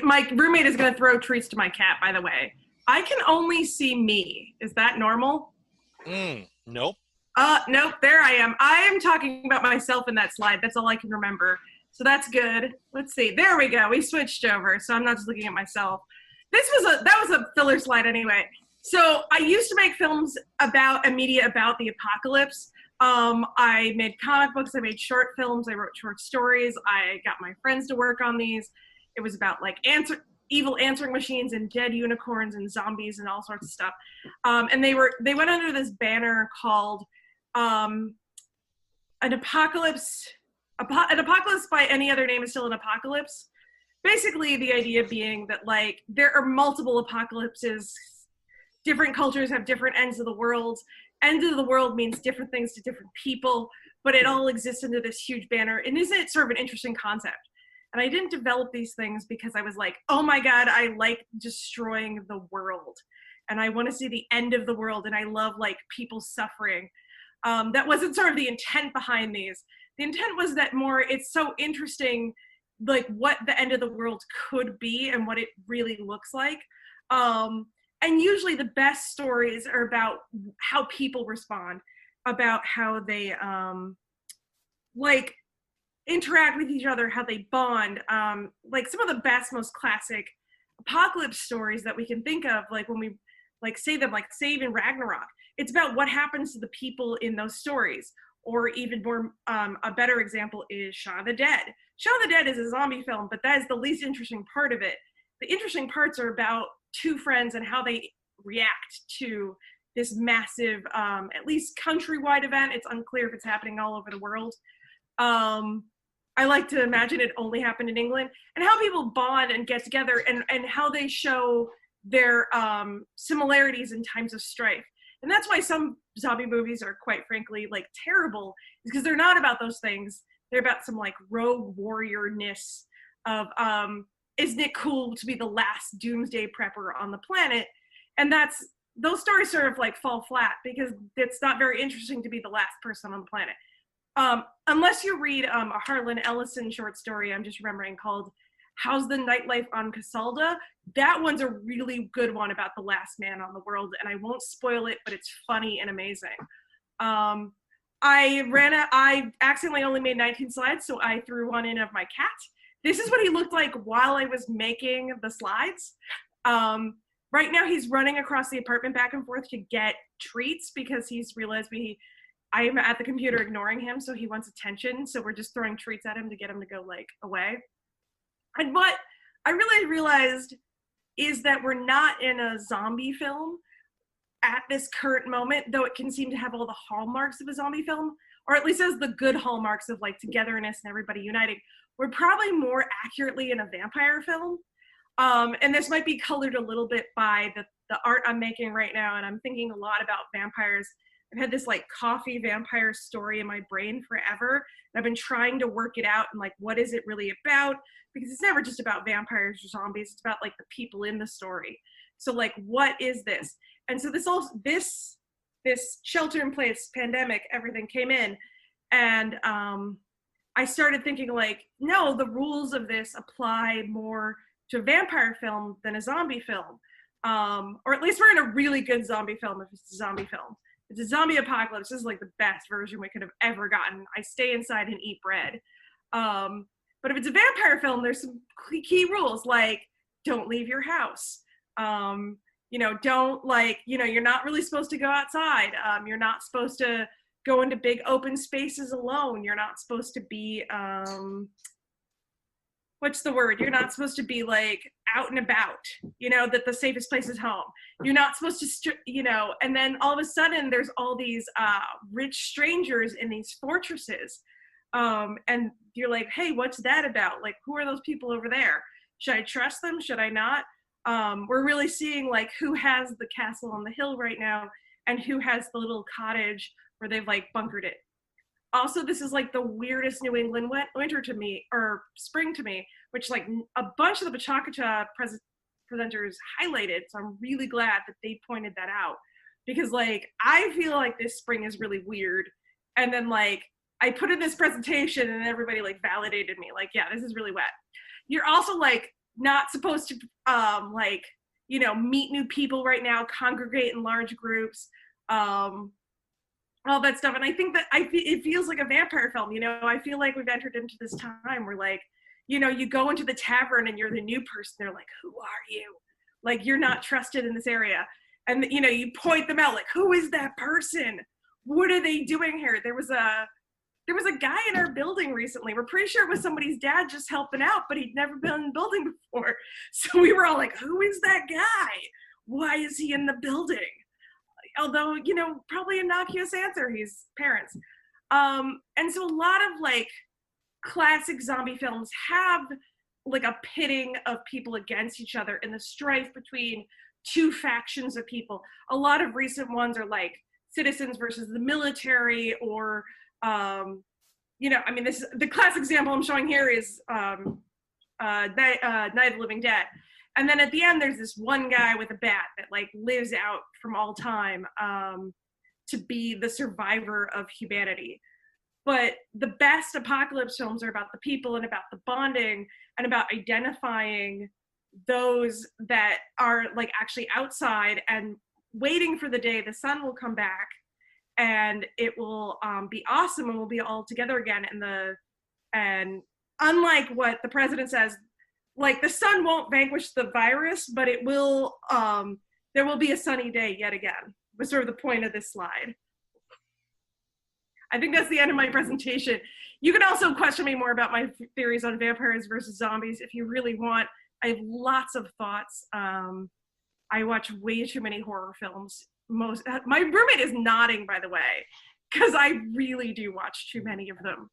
My roommate is gonna throw treats to my cat, by the way. I can only see me. Is that normal? Nope. Nope, there I am. I am talking about myself in that slide. That's all I can remember. So that's good. Let's see. There we go. We switched over, so I'm not just looking at myself. That was a filler slide anyway. So I used to make films about media about the apocalypse. I made comic books, I made short films, I wrote short stories, I got my friends to work on these. It was about like evil answering machines and dead unicorns and zombies and all sorts of stuff. And they went under this banner called an apocalypse. An apocalypse by any other name is still an apocalypse. Basically, the idea being that like there are multiple apocalypses. Different cultures have different ends of the world. End of the world means different things to different people, but it all exists under this huge banner. And isn't it sort of an interesting concept? And I didn't develop these things because I was like, oh my God, I like destroying the world. And I want to see the end of the world. And I love like people suffering. That wasn't sort of the intent behind these. The intent was that more, it's so interesting, like what the end of the world could be and what it really looks like. And usually the best stories are about how people respond, about how they like interact with each other, how they bond. Like some of the best, most classic apocalypse stories that we can think of, like when we like say them, like Save in Ragnarok. It's about what happens to the people in those stories. Or even more, a better example is Shaun of the Dead. Shaun of the Dead is a zombie film, but that is the least interesting part of it. The interesting parts are about two friends and how they react to this massive, at least countrywide event. It's unclear if it's happening all over the world. I like to imagine it only happened in England, and how people bond and get together and how they show their similarities in times of strife. And that's why some zombie movies are quite frankly like terrible, because they're not about those things. They're about some like rogue warrior-ness of isn't it cool to be the last doomsday prepper on the planet? And those stories sort of like fall flat because it's not very interesting to be the last person on the planet. Unless you read a Harlan Ellison short story, I'm just remembering, called How's the Nightlife on Casalda? That one's a really good one about the last man on the world, and I won't spoil it, but it's funny and amazing. I accidentally only made 19 slides, so I threw one in of my cat. This is what he looked like while I was making the slides. Right now he's running across the apartment back and forth to get treats because he's realized I am at the computer ignoring him, so he wants attention. So we're just throwing treats at him to get him to go like away. And what I really realized is that we're not in a zombie film at this current moment, though it can seem to have all the hallmarks of a zombie film, or at least has the good hallmarks of like togetherness and everybody uniting. We're probably more accurately in a vampire film. And this might be colored a little bit by the art I'm making right now, and I'm thinking a lot about vampires. I've had this like coffee vampire story in my brain forever, and I've been trying to work it out and like, what is it really about? Because it's never just about vampires or zombies, it's about like the people in the story. So like, what is this? And so this shelter in place pandemic, everything came in, and I started thinking like, no, the rules of this apply more to a vampire film than a zombie film. Or at least we're in a really good zombie film if it's a zombie film. If it's a zombie apocalypse, this is like the best version we could have ever gotten. I stay inside and eat bread. But if it's a vampire film, there's some key rules, like don't leave your house. Don't like, you're not really supposed to go outside. You're not supposed to go into big open spaces alone. You're not supposed to be, what's the word? You're not supposed to be like out and about, that the safest place is home. You're not supposed to, and then all of a sudden there's all these rich strangers in these fortresses. And you're like, hey, what's that about? Like, who are those people over there? Should I trust them? Should I not? We're really seeing like who has the castle on the hill right now and who has the little cottage where they've like bunkered it. Also, this is like the weirdest New England winter to me, or spring to me, which like a bunch of the PechaKucha presenters highlighted. So I'm really glad that they pointed that out, because like I feel like this spring is really weird. And then like I put in this presentation and everybody like validated me, like, yeah, this is really wet. You're also like not supposed to like, you know, meet new people right now, congregate in large groups, all that stuff. And I think that it feels like a vampire film. You know, I feel like we've entered into this time where, like, you know, you go into the tavern and you're the new person. They're like, who are you? Like, you're not trusted in this area. And, you know, you point them out, like, who is that person? What are they doing here? There was a guy in our building recently. We're pretty sure it was somebody's dad just helping out, but he'd never been in the building before. So we were all like, who is that guy? Why is he in the building? Although, you know, probably innocuous answer, he's parents. And so a lot of like classic zombie films have like a pitting of people against each other and the strife between two factions of people. A lot of recent ones are like citizens versus the military, or you know, I mean, this the classic example I'm showing here is Night of the Living Dead. And then at the end, there's this one guy with a bat that like lives out from all time to be the survivor of humanity. But the best apocalypse films are about the people and about the bonding and about identifying those that are like actually outside and waiting for the day the sun will come back and it will be awesome and we'll be all together again. And unlike what the president says, like the sun won't vanquish the virus, but it will, there will be a sunny day yet again, was sort of the point of this slide. I think that's the end of my presentation. You can also question me more about my theories on vampires versus zombies if you really want. I have lots of thoughts. I watch way too many horror films. My roommate is nodding, by the way, because I really do watch too many of them.